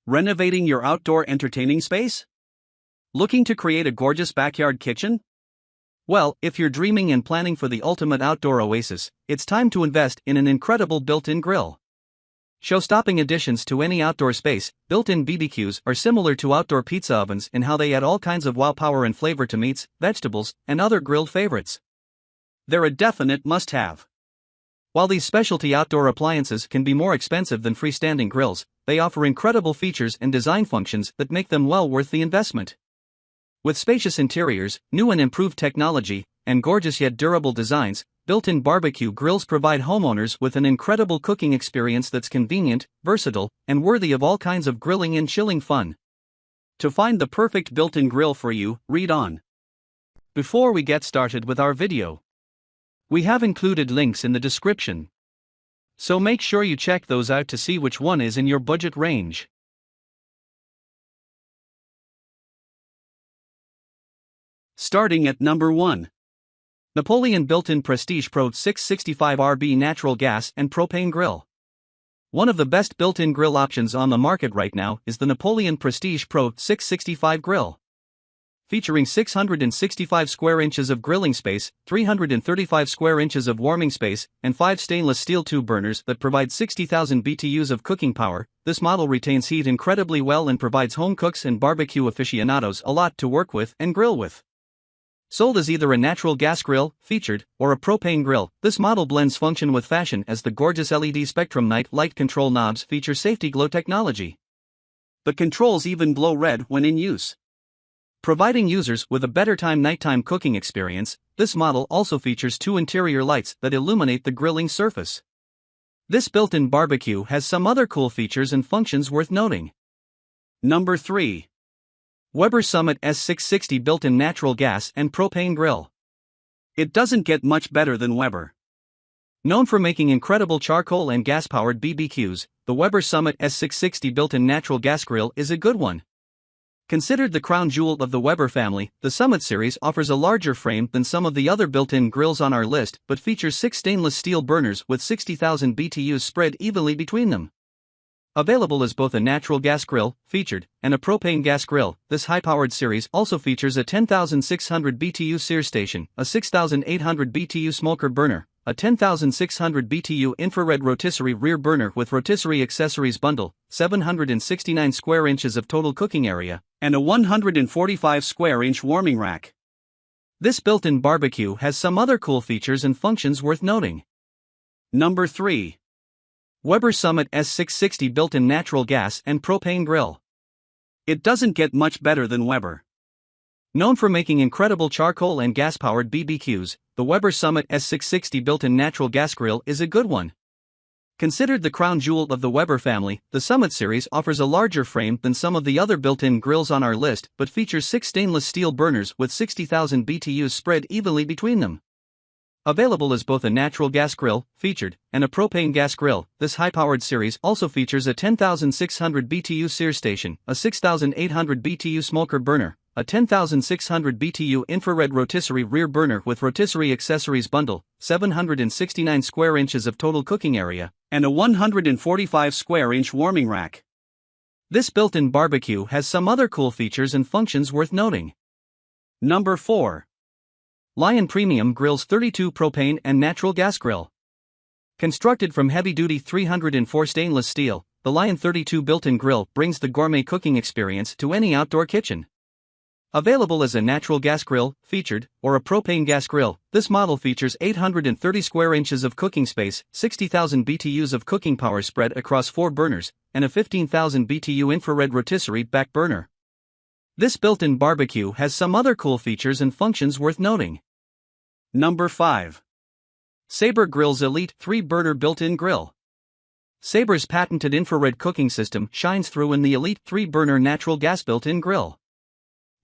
Renovating your outdoor entertaining space? Looking to create a gorgeous backyard kitchen? Well, if you're dreaming and planning for the ultimate outdoor oasis, it's time to invest in an incredible built-in grill. Show-stopping additions to any outdoor space, built-in BBQs are similar to outdoor pizza ovens in how they add all kinds of wow power and flavor to meats, vegetables, and other grilled favorites. They're a definite must-have. While these specialty outdoor appliances can be more expensive than freestanding grills, they offer incredible features and design functions that make them well worth the investment. With spacious interiors, new and improved technology, and gorgeous yet durable designs, built-in barbecue grills provide homeowners with an incredible cooking experience that's convenient, versatile, and worthy of all kinds of grilling and chilling fun. To find the perfect built-in grill for you, read on. Before we get started with our video, we have included links in the description, so make sure you check those out to see which one is in your budget range. Starting at number 1. Napoleon Built-in Prestige Pro 665RB Natural Gas and Propane Grill. One of the best built-in grill options on the market right now is the Napoleon Prestige Pro 665 grill. Featuring 665 square inches of grilling space, 335 square inches of warming space, and 5 stainless steel tube burners that provide 60,000 BTUs of cooking power, this model retains heat incredibly well and provides home cooks and barbecue aficionados a lot to work with and grill with. Sold as either a natural gas grill, featured, or a propane grill, this model blends function with fashion as the gorgeous LED Spectrum night light control knobs feature safety glow technology. The controls even glow red when in use. Providing users with a better nighttime cooking experience, this model also features 2 interior lights that illuminate the grilling surface. This built-in barbecue has some other cool features and functions worth noting. Number 3. Weber Summit S660 Built-in Natural Gas and Propane Grill. It doesn't get much better than Weber. Known for making incredible charcoal and gas-powered BBQs, the Weber Summit S660 Built-in Natural Gas Grill is a good one. Considered the crown jewel of the Weber family, the Summit series offers a larger frame than some of the other built-in grills on our list but features 6 stainless steel burners with 60,000 BTUs spread evenly between them. Available as both a natural gas grill, featured, and a propane gas grill, this high-powered series also features a 10,600 BTU sear station, a 6,800 BTU smoker burner, a 10,600 BTU infrared rotisserie rear burner with rotisserie accessories bundle, 769 square inches of total cooking area, and a 145 square inch warming rack. This built-in barbecue has some other cool features and functions worth noting. Number 3. Weber Summit S660 Built-in Natural Gas and Propane Grill. It doesn't get much better than Weber. Known for making incredible charcoal and gas-powered BBQs, the Weber Summit S660 Built-in Natural Gas Grill is a good one. Considered the crown jewel of the Weber family, the Summit series offers a larger frame than some of the other built-in grills on our list but features 6 stainless steel burners with 60,000 BTUs spread evenly between them. Available as both a natural gas grill, featured, and a propane gas grill, this high-powered series also features a 10,600 BTU sear station, a 6,800 BTU smoker burner, a 10,600 BTU infrared rotisserie rear burner with rotisserie accessories bundle, 769 square inches of total cooking area, and a 145 square inch warming rack. This built-in barbecue has some other cool features and functions worth noting. Number 4. Lion Premium Grills 32 Propane and Natural Gas Grill. Constructed from heavy-duty 304 stainless steel, the Lion 32 built-in grill brings the gourmet cooking experience to any outdoor kitchen. Available as a natural gas grill, featured, or a propane gas grill, this model features 830 square inches of cooking space, 60,000 BTUs of cooking power spread across 4 burners, and a 15,000 BTU infrared rotisserie back burner. This built-in barbecue has some other cool features and functions worth noting. Number 5. Sabre Grill's Elite 3-Burner Built-in Grill. Sabre's patented infrared cooking system shines through in the Elite 3-Burner Natural Gas Built-in Grill.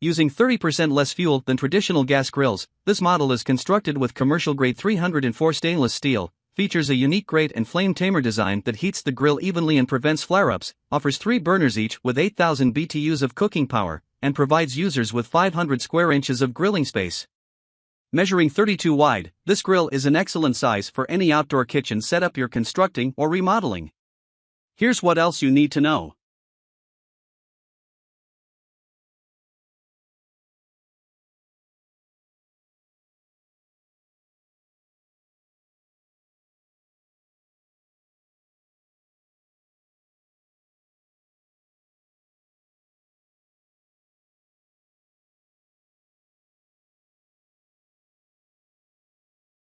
Using 30% less fuel than traditional gas grills, this model is constructed with commercial-grade 304 stainless steel, features a unique grate and flame tamer design that heats the grill evenly and prevents flare-ups, offers 3 burners each with 8,000 BTUs of cooking power, and provides users with 500 square inches of grilling space. Measuring 32 wide, this grill is an excellent size for any outdoor kitchen setup you're constructing or remodeling. Here's what else you need to know.